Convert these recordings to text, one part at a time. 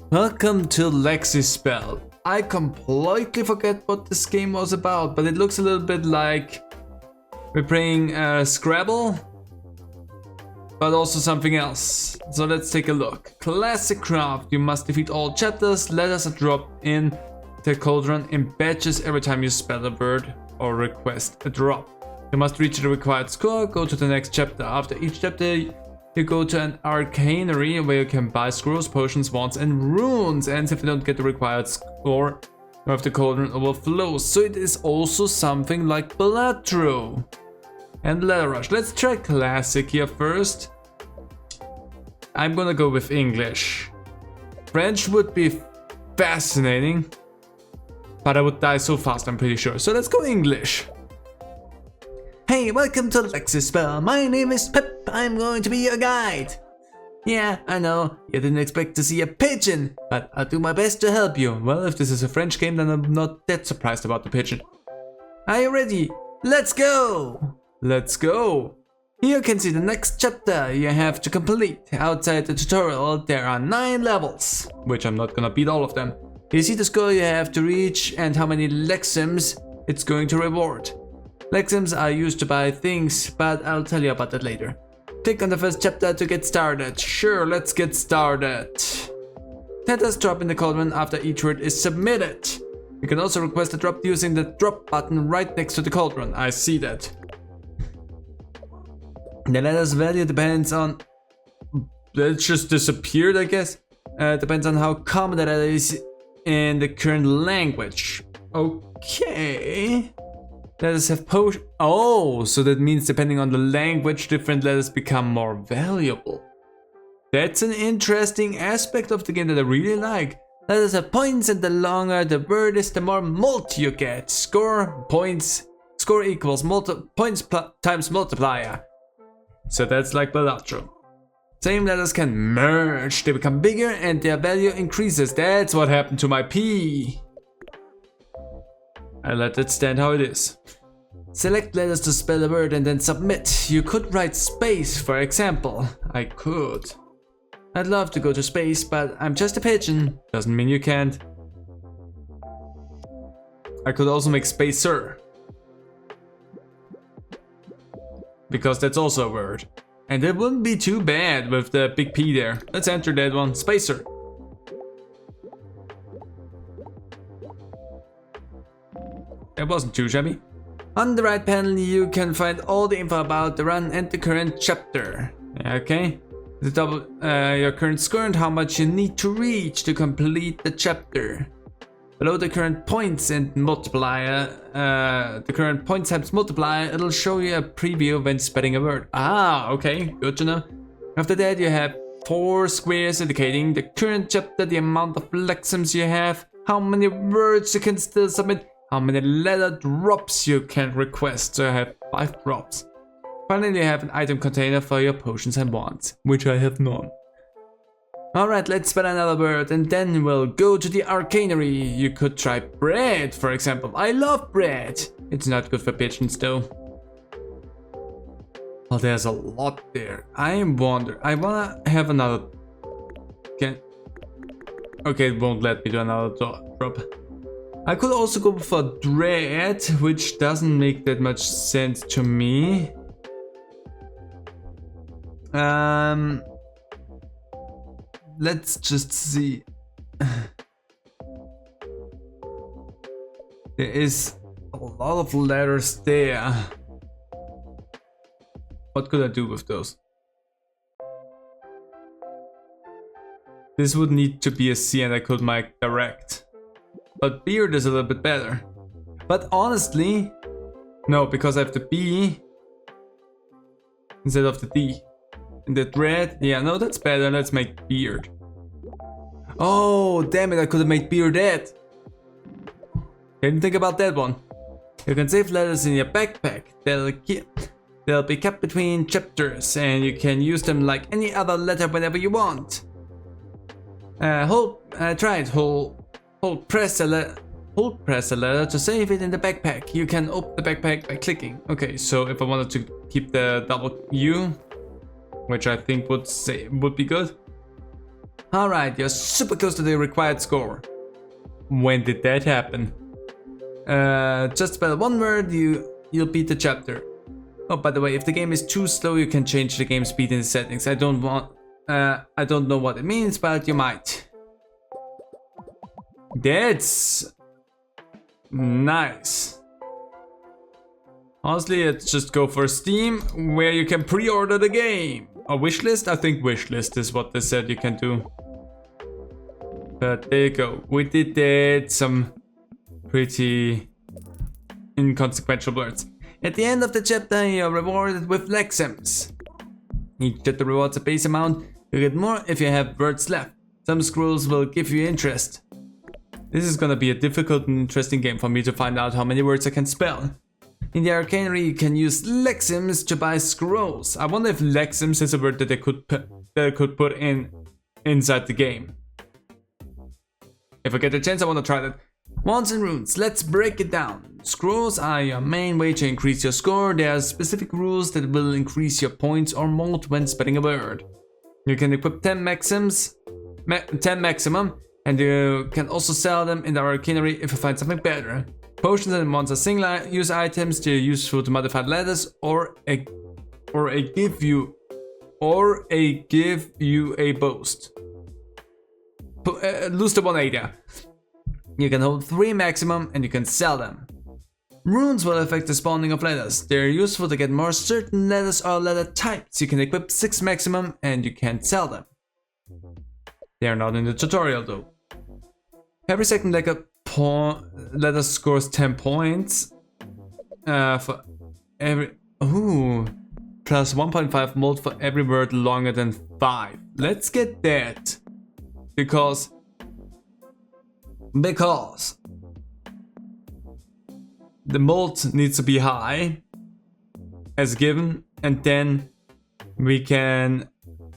Welcome to LEXISPELL. I completely forget what this game was about, but it looks a little bit like we're playing Scrabble, but also something else. So let's take a look. Classic craft. You must defeat all chapters. Letters are dropped in the cauldron in batches every time you spell a word or request a drop. You must reach the required score. Go to the next chapter. After each chapter, you go to an arcanery where you can buy scrolls, potions, wands, and runes. And if you don't get the required score, you have the cauldron overflows. So it is also something like Blood Throw and Letter Rush. Let's try classic here first. I'm gonna go with English. French would be fascinating, but I would die so fast, I'm pretty sure. So let's go English. Hey, welcome to LEXISPELL. My name is Pip. I'm going to be your guide. Yeah, I know, you didn't expect to see a pigeon, but I'll do my best to help you. Well, if this is a French game, then I'm not that surprised about the pigeon. Are you ready? Let's go! Let's go! Here you can see the next chapter you have to complete. Outside the tutorial, there are 9 levels, which I'm not gonna beat all of them. You see the score you have to reach and how many lexims it's going to reward. Lexims are used to buy things, but I'll tell you about that later. Click on the first chapter to get started. Sure, let's get started. Letters drop in the cauldron after each word is submitted. You can also request a drop using the drop button right next to the cauldron. I see that. The letter's value depends on... It just disappeared, I guess. Depends on how common the letter is in the current language. Okay. Letters have potion. Oh, so that means depending on the language, different letters become more valuable. That's an interesting aspect of the game that I really like. Letters have points, and the longer the word is, the more multi you get. Score points. Score equals points times multiplier. So that's like Balatro. Same letters can merge. They become bigger and their value increases. That's what happened to my P. I let it stand how it is. Select letters to spell a word and then submit. You could write space, for example. I could. I'd love to go to space, but I'm just a pigeon. Doesn't mean you can't. I could also make spacer, because that's also a word. And it wouldn't be too bad with the big P there. Let's enter that one. Spacer. That wasn't too shabby. On the right panel you can find all the info about the run and the current chapter. Okay. The double your current score and how much you need to reach to complete the chapter. Below the current points and multiplier, the current points times multiplier, it'll show you a preview when spelling a word. Ah, okay, good to know. After that you have 4 squares indicating the current chapter, the amount of lexims you have, how many words you can still submit, how many letter drops you can request. So I have 5 drops. Finally, you have an item container for your potions and wands, which I have none. Alright, let's spell another word and then we'll go to the arcanery. You could try bread, for example. I love bread. It's not good for pigeons though. Oh, there's a lot there. I wanna have another... Okay, it won't let me do another drop. I could also go for dread, which doesn't make that much sense to me. Let's just see. There is a lot of letters there. What could I do with those? This would need to be a C and I could make direct. But beard is a little bit better. But honestly, no, because I have the B instead of the D. And the dread, yeah, no, that's better. Let's make beard. Oh, damn it, I could have made bearded. Didn't think about that one. You can save letters in your backpack. They'll be kept between chapters and you can use them like any other letter whenever you want. Hold press a letter to save it in the backpack. You can open the backpack by clicking. Okay, so if I wanted to keep the double U, which I think would be good. Alright, you're super close to the required score. When did that happen? Just spell one word, you'll beat the chapter. Oh, by the way, if the game is too slow, you can change the game speed in the settings. I don't know what it means, but you might. That's nice. Honestly, let's just go for Steam, where you can pre-order the game. A wishlist? I think wishlist is what they said you can do. But there you go. We did that. Some pretty inconsequential words. At the end of the chapter, you're rewarded with Lexims. Each chapter rewards a base amount. You get more if you have words left. Some scrolls will give you interest. This is gonna be a difficult and interesting game for me to find out how many words I can spell. In the arcanery, you can use Lexims to buy scrolls. I wonder if Lexims is a word that they could put inside the game. If I get a chance, I want to try that. Wands and runes, let's break it down. Scrolls are your main way to increase your score. There are specific rules that will increase your points or mold when spelling a word. You can equip 10 maximum, and you can also sell them in the arcanery if you find something better. Potions and wands are single use items. They're useful to modify letters or give you a boost. Lose the 180. You can hold 3 maximum and you can sell them. Runes will affect the spawning of letters. They're useful to get more certain letters or letter types. You can equip 6 maximum and you can sell them. They are not in the tutorial though. Every second letter scores 10 points. For every plus 1.5 mold for every word longer than 5. Let's get that. Because the mold needs to be high as given, and then we can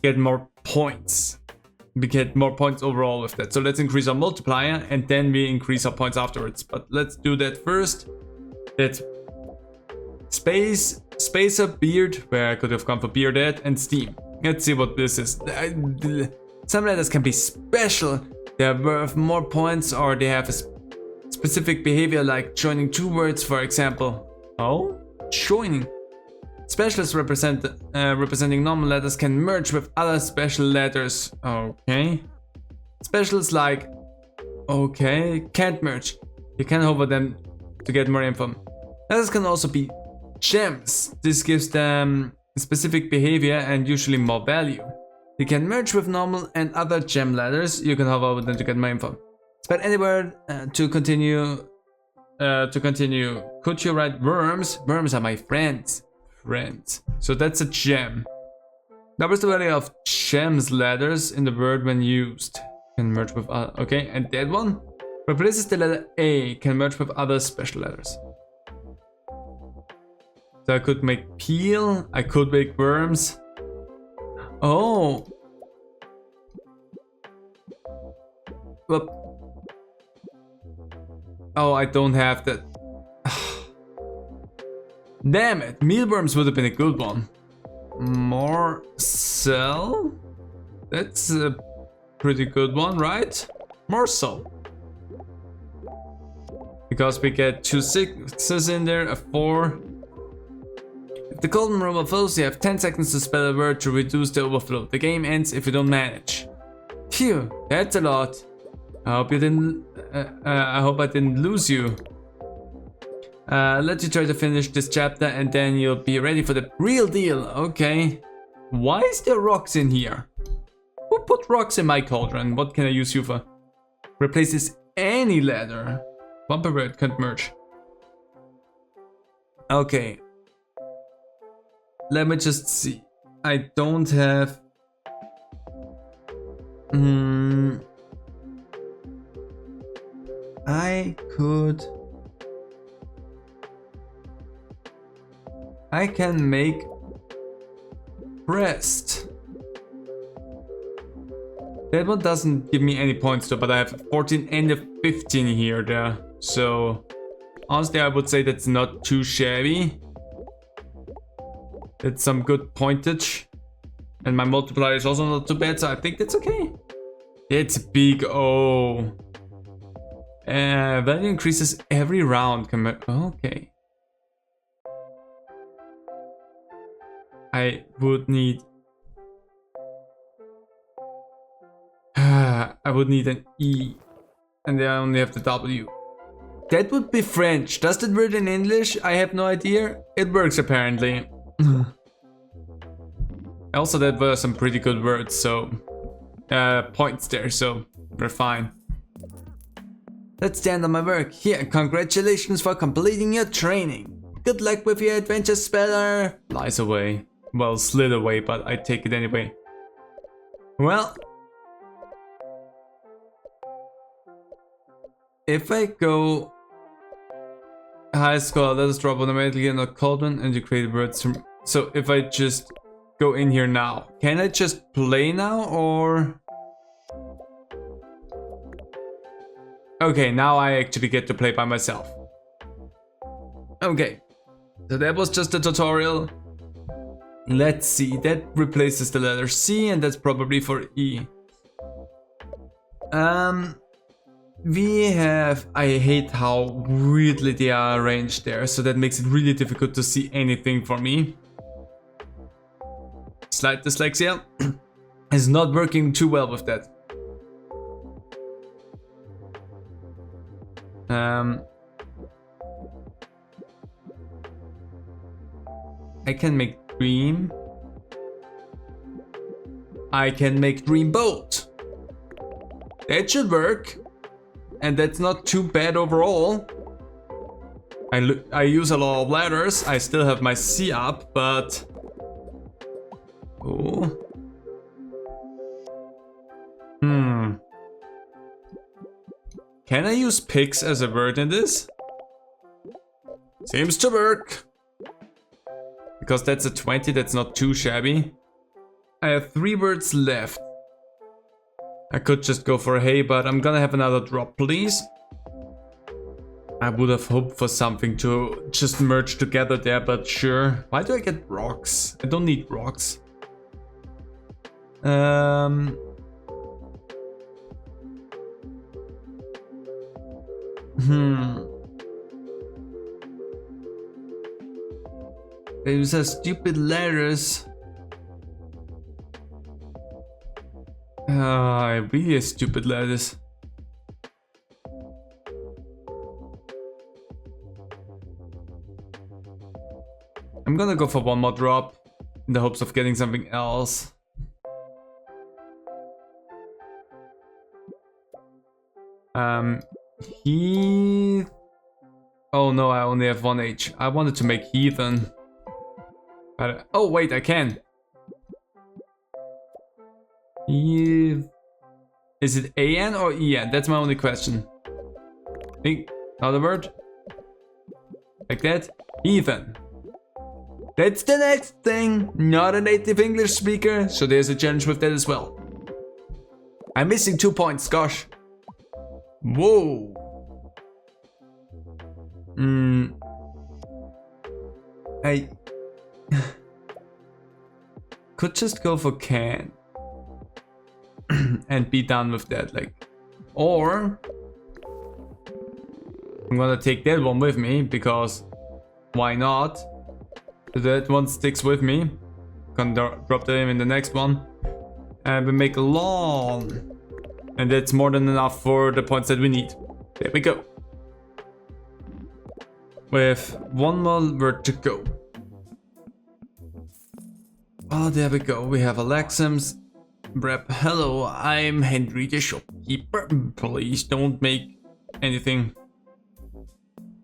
get more points. We get more points overall with that. So let's increase our multiplier and then we increase our points afterwards. But let's do that first. That's spacer, beard, where I could have gone for bearded, and steam. Let's see what this is. Some letters can be special. They're worth more points, or they have a specific behavior like joining 2 words, for example. Oh? Joining. Specialists representing normal letters can merge with other special letters. Okay. Specialists like... Okay, can't merge. You can hover them to get more info. Letters can also be gems. This gives them specific behavior and usually more value. You can merge with normal and other gem letters. You can hover over them to get more info. Spell any word to continue. Could you write worms? Worms are my friends. So that's a gem. Doubles the value of gems letters in the word when used. Can merge with other. Okay, and that one replaces the letter A. Can merge with other special letters. So I could make peel. I could make worms. Oh. Well. Oh, I don't have that. Damn it, mealworms would have been a good one. Morsel? That's a pretty good one, right? Morsel. Because we get 2 6s in there, a 4. If the golden rule overflows, you have 10 seconds to spell a word to reduce the overflow. The game ends if you don't manage. Phew, that's a lot. I hope you didn't. I hope I didn't lose you. Let you try to finish this chapter and then you'll be ready for the real deal. Okay. Why is there rocks in here? Who put rocks in my cauldron? What can I use you for? Replaces any letter. One per word, can't merge. Okay. Let me just see. I don't have... I can make breast. That one doesn't give me any points though, but I have 14 and a 15 here there. So honestly, I would say that's not too shabby. That's some good pointage. And my multiplier is also not too bad, so I think that's okay. It's big O. Value increases every round. Okay. I would need... I would need an E. And then I only have the W. That would be French. Does that work in English? I have no idea. It works apparently. Also, that were some pretty good words, so... points there, so we're fine. Let's stand on my work. Here, congratulations for completing your training. Good luck with your adventure, speller. Lies away. Well, slid away, but I take it anyway. Well... if I go... high score, let us drop automatically in a Cauldron and you create words from... so if I just go in here now, can I just play now or... okay, now I actually get to play by myself. Okay, so that was just a tutorial. Let's see, that replaces the letter C and that's probably for E. We have, I hate how weirdly they are arranged there, so that makes it really difficult to see anything for me. Slight dyslexia is not working too well with that. I can make dream. I can make dream boat. That should work. And that's not too bad overall. I use a lot of letters. I still have my C up, but... oh. Can I use pigs as a word in this? Seems to work. Because that's a 20, that's not too shabby. I have 3 words left. I could just go for hay, but I'm gonna have another drop, please. I would have hoped for something to just merge together there, but sure. Why do I get rocks? I don't need rocks. These are stupid letters. Really stupid letters. I'm gonna go for one more drop in the hopes of getting something else. Heath. Oh no, I only have 1 H. I wanted to make heathen. But, oh wait, I can. Is it AN or EN? That's my only question. Think another word. Like that. Heathen. That's the next thing. Not a native English speaker, so there's a challenge with that as well. I'm missing 2 points, gosh. Whoa. I could just go for can. And be done with that, like, or I'm gonna take that one with me because why not? So that one sticks with me. Gonna drop that in the next one, and we make a lawn, and that's more than enough for the points that we need. There we go. With one more word to go. Oh, there we go. We have a Lexim's. Rep, hello, I'm Henry the shopkeeper. Please don't make anything.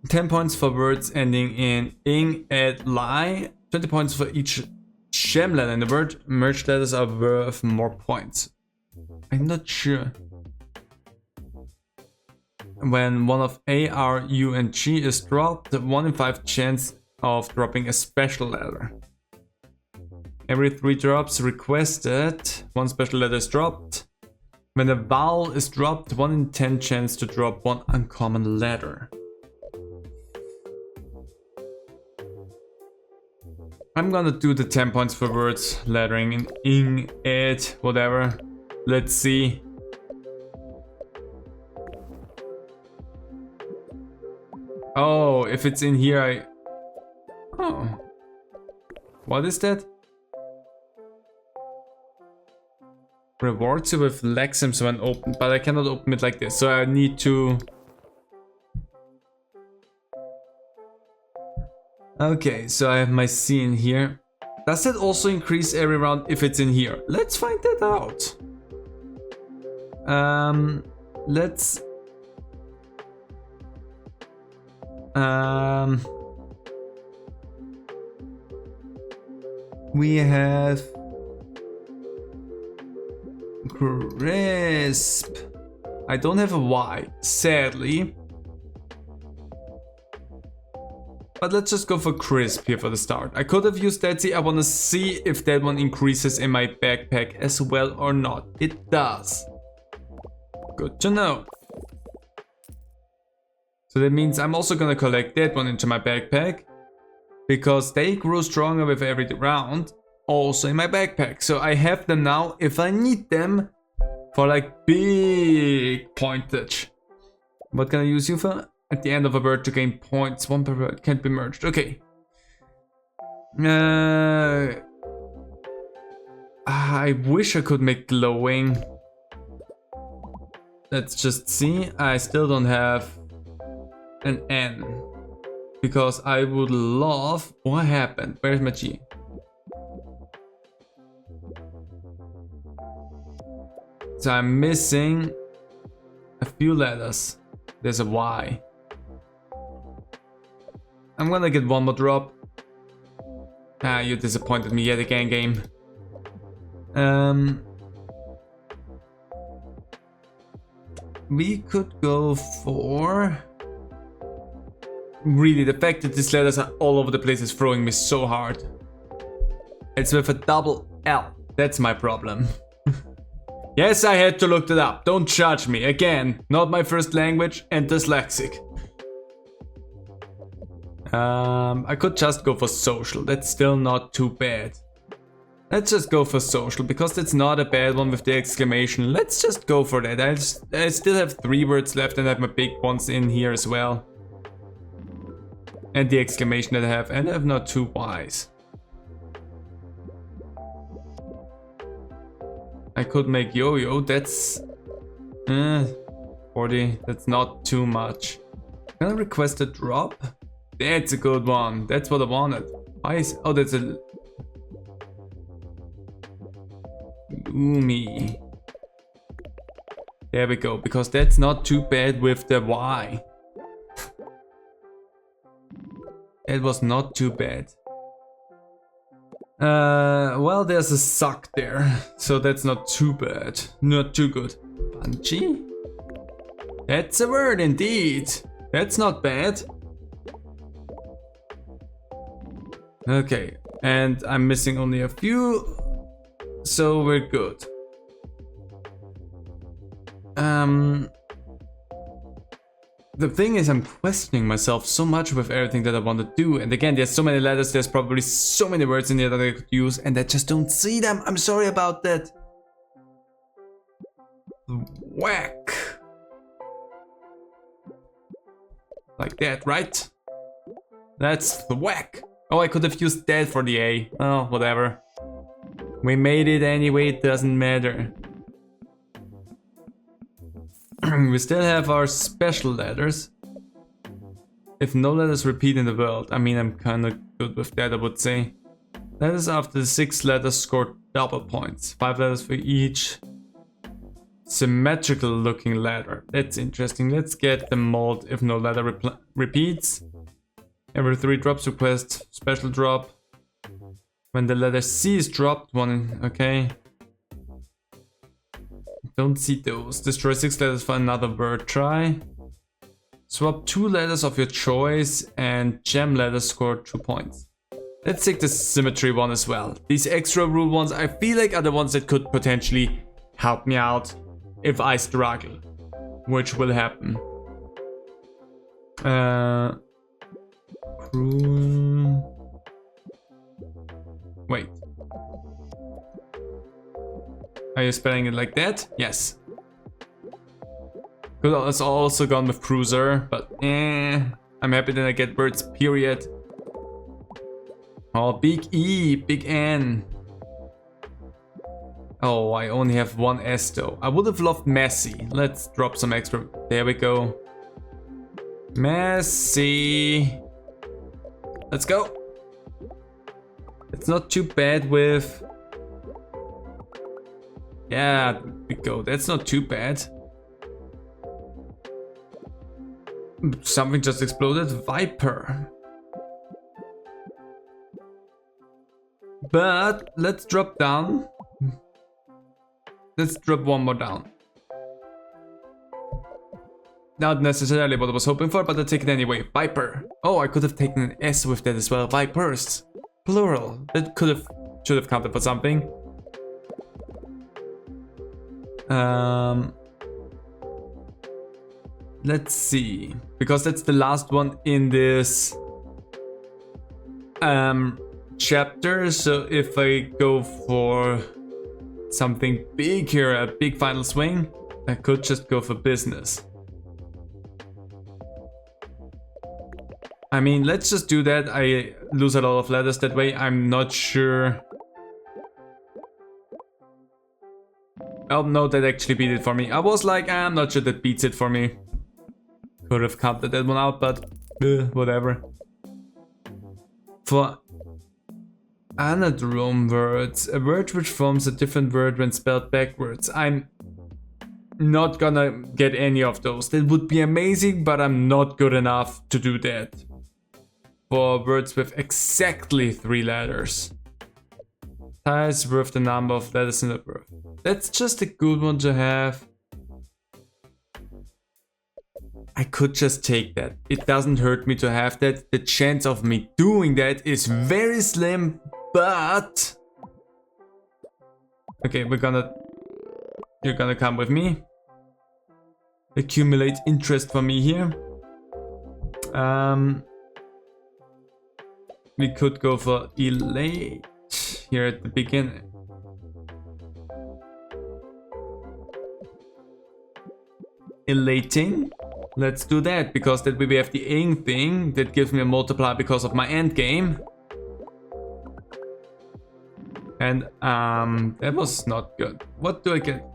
10 points for words ending in ing, ed, lie. 20 points for each sham letter in the word. Merged letters are worth more points. I'm not sure. When one of A, R, U, and G is dropped, 1 in 5 chance of dropping a special letter. Every 3 drops requested, 1 special letter is dropped. When a vowel is dropped, 1 in 10 chance to drop 1 uncommon letter. I'm gonna do the 10 points for words lettering in ing, ed, whatever. Let's see. Oh, if it's in here, I... Oh. What is that? Rewards you with Lexims when opened, but I cannot open it like this, so I need to... Okay, so I have my C in here. Does it also increase every round if it's in here? Let's find that out. Let's... We have... Crisp. I don't have a Y, sadly. But let's just go for crisp here for the start. I could have used that. See, I want to see if that one increases in my backpack as well or not. It does. Good to know. So that means I'm also gonna collect that one into my backpack, because they grow stronger with every round, also in my backpack. So I have them now if I need them for like big pointage. What can I use you for? At the end of a bird to gain points. One per bird can't be merged. Okay. I wish I could make glowing. Let's just see. I still don't have an N, because I would love... What happened? Where's my G? So I'm missing a few letters. There's a Y. I'm gonna get one more drop. Ah, you disappointed me yet again, game. We could go for... Really, the fact that these letters are all over the place is throwing me so hard. It's with a double L. That's my problem. Yes, I had to look that up. Don't judge me. Again, not my first language and dyslexic. I could just go for social. That's still not too bad. Let's just go for social, because that's not a bad one with the exclamation. Let's just go for that. I still have 3 words left and I have my big ones in here as well. And the exclamation that I have. And I have not 2 Ys. I could make yo-yo. That's... 40. That's not too much. Can I request a drop? That's a good one. That's what I wanted. Why is... Oh, that's a... Loomy. There we go. Because that's not too bad with the Y. It was not too bad. Well, there's a suck there, so that's not too bad. Not too good. Punchy? That's a word indeed. That's not bad. Okay, and I'm missing only a few, so we're good. The thing is, I'm questioning myself so much with everything that I want to do. And again, there's so many letters, there's probably so many words in there that I could use, and I just don't see them. I'm sorry about that. Whack. Like that, right? That's the whack. Oh, I could have used that for the A. Oh, whatever. We made it anyway, it doesn't matter. We still have our special letters. If no letters repeat in the world, I mean, I'm kind of good with that, I would say. Letters after the 6 letters score double points. 5 letters for each symmetrical looking letter. That's interesting. Let's get the mold if no letter repeats. Every 3 drops request special drop. When the letter C is dropped, one, okay. Don't see those. Destroy 6 letters for another word try. Swap 2 letters of your choice and gem letters score 2 points. Let's take the symmetry one as well. These extra rule ones I feel like are the ones that could potentially help me out if I struggle. Which will happen. Wait. Are you spelling it like that? Yes. Could have also gone with cruiser, but I'm happy that I get words, period. Oh, big E, big N. Oh, I only have one S though. I would have loved messy. Let's drop some extra. There we go. Messy. Let's go. It's not too bad with... Yeah, there we go. That's not too bad. Something just exploded. Viper. But let's drop down. Let's drop one more down. Not necessarily what I was hoping for, but I'll take it anyway. Viper. Oh, I could have taken an S with that as well. Vipers. Plural. That should have counted for something. Let's see. Because that's the last one in this chapter. So if I go for something big here, a big final swing, I could just go for business. I mean, let's just do that. I lose a lot of letters that way. I'm not sure. Oh no, that actually beat it for me. I was like, I'm not sure that beats it for me. Could have counted that one out, but whatever. For anadrome words, a word which forms a different word when spelled backwards. I'm not gonna get any of those. That would be amazing, but I'm not good enough to do that. For words with exactly 3 letters. Ties worth the number of letters in the word. That's just a good one to have. I could just take that. It doesn't hurt me to have that. The chance of me doing that is very slim, but... Okay, you're gonna come with me. Accumulate interest for me here. We could go for elate here at the beginning. Elating. Let's do that, because that way we have the ing thing that gives me a multiplier because of my end game. And that was not good. What do I get?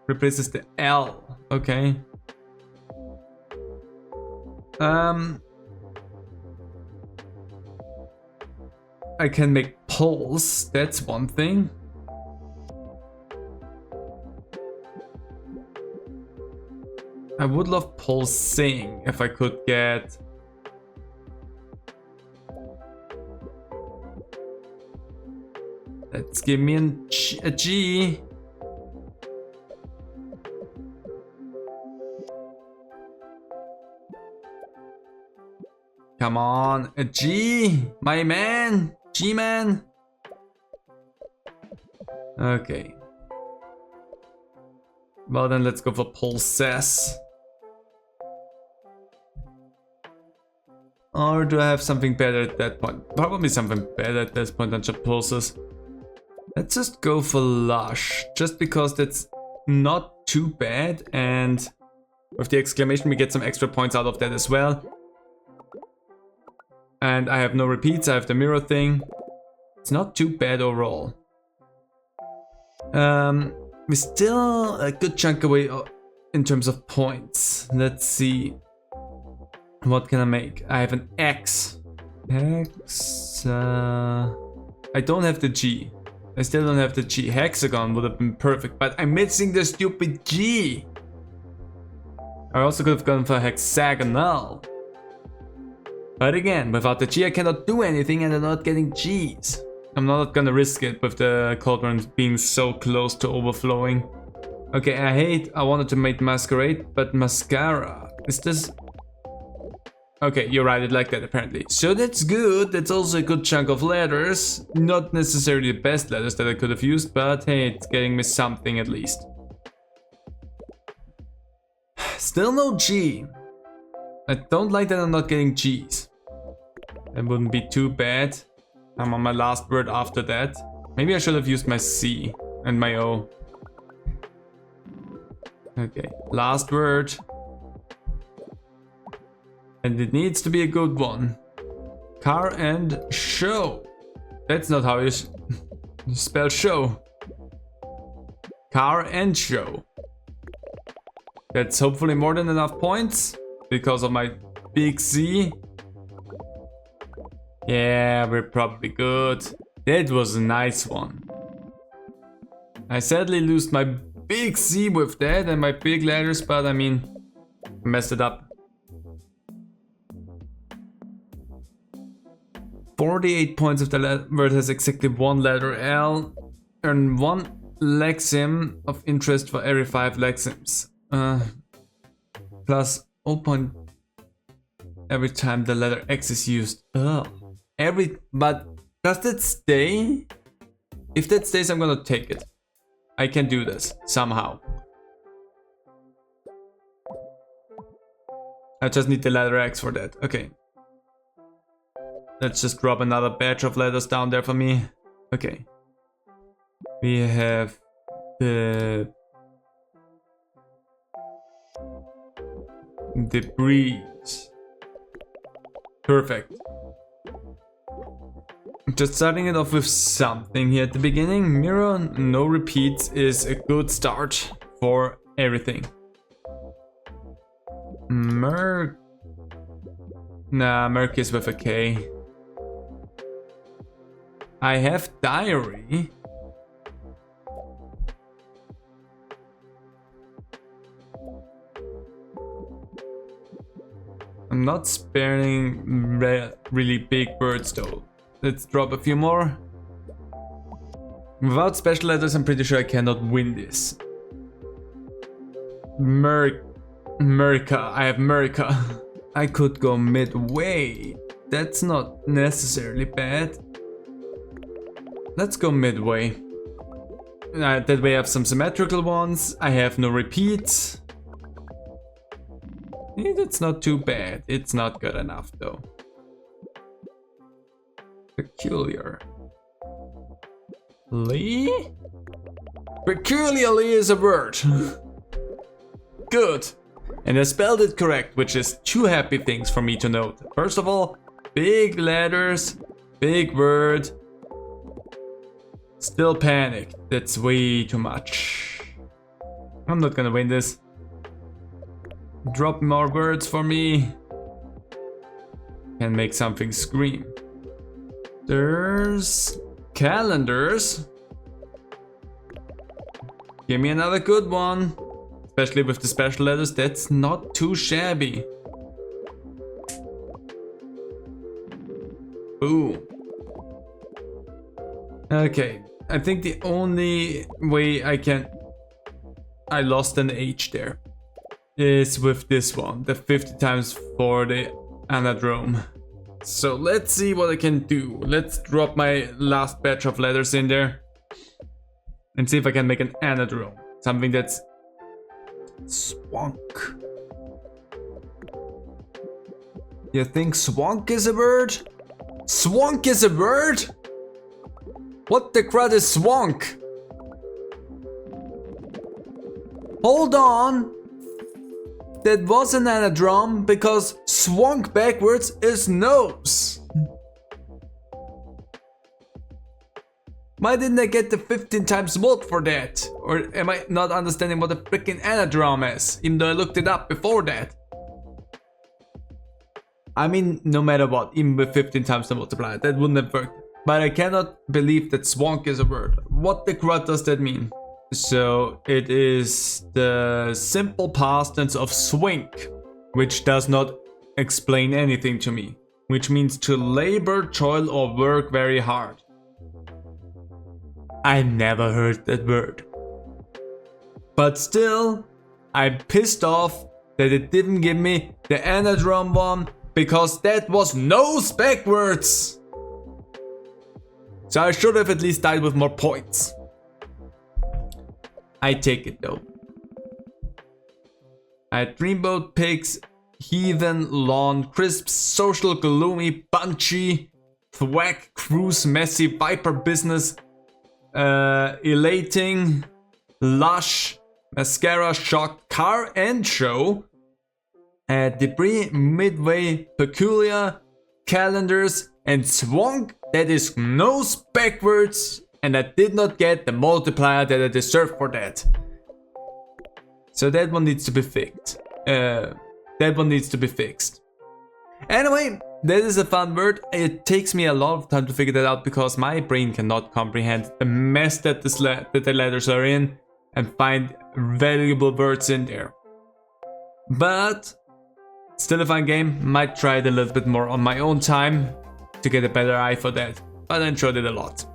Replaces the L. Okay. I can make pulse, that's one thing. I would love pulsing if I could get... Let's give me a G. Come on, a G, my man. G-man. Okay. Well then, let's go for pulses. Or do I have something better at that point? Probably something better at this point than just pulses. Let's just go for lush, just because that's not too bad, and with the exclamation we get some extra points out of that as well. And I have no repeats, I have the mirror thing. It's not too bad overall. We're still a good chunk away in terms of points. Let's see. What can I make? I have an X. X. I don't have the G. I still don't have the G. Hexagon would have been perfect, but I'm missing the stupid G. I also could have gone for hexagonal. But again, without the G I cannot do anything, and I'm not getting G's. I'm not gonna risk it with the cauldron being so close to overflowing. Okay, I wanted to make masquerade, but mascara. Is this... Okay, you write it like that apparently. So that's good, that's also a good chunk of letters. Not necessarily the best letters that I could have used, but hey, it's getting me something at least. Still no G. I don't like that I'm not getting G's. That wouldn't be too bad. I'm on my last word after that. Maybe I should have used my C and my O. Okay, last word. And it needs to be a good one. Car and show. That's not how you spell show. Car and show. That's hopefully more than enough points because of my big C. Yeah, we're probably good. That was a nice one. I sadly lost my big C with that and my big letters, but I mean, messed it up. 48 points if the word has exactly one letter L. Earn 1 lexeme of interest for every 5 lexemes. Plus 0 point every time the letter X is used. But does that stay? If that stays, I'm gonna take it. I can do this somehow. I just need the letter X for that. Okay. Let's just drop another batch of letters down there for me. Okay. We have the breeze. Perfect. Just starting it off with something here at the beginning. Mirror, no repeats is a good start for everything. Merc is with a K. I have diary. I'm not sparing really big words though. Let's drop a few more. Without special letters, I'm pretty sure I cannot win this. Merca. I have Merca. I could go midway. That's not necessarily bad. Let's go midway. That way I have some symmetrical ones. I have no repeats. That's not too bad. It's not good enough though. Peculiar. Lee? Peculiarly is a word. Good. And I spelled it correct, which is 2 happy things for me to note. First of all, big letters, big word. Still panicked. That's way too much. I'm not gonna win this. Drop more words for me. Can make something scream. There's calendars. Give me another good one. Especially with the special letters, that's not too shabby. Ooh. Okay, I think the only way I lost an H there is with this one, the 50 times for the anadrome. So let's see what I can do. Let's drop my last batch of letters in there and see if I can make an anadrome. Something that's swank. You think swank is a word? Swank is a word? What the crud is swank? Hold on. That was an anadrome because swank backwards is nose. Why didn't I get the 15 times volt for that? Or am I not understanding what a freaking anadrome is, even though I looked it up before that? I mean, no matter what, even with 15 times the multiplier, that wouldn't have worked. But I cannot believe that swank is a word. What the crud does that mean? So it is the simple past tense of swink, which does not explain anything to me. Which means to labor, toil or work very hard. I never heard that word. But still, I'm pissed off that it didn't give me the anadrome one because that was nose backwards. So I should have at least died with more points. I take it though. I had dreamboat, pigs, heathen, lawn, crisp, social, gloomy, punchy, thwack, cruise, messy, viper business, elating, lush, mascara, shock, car and show. debris, midway, peculiar, calendars, and swonk. That is nose backwards, and I did not get the multiplier that I deserve for that. So that one needs to be fixed. Anyway, that is a fun word. It takes me a lot of time to figure that out because my brain cannot comprehend the mess that the letters are in and find valuable words in there. But still a fun game. Might try it a little bit more on my own time to get a better eye for that. But I enjoyed it a lot.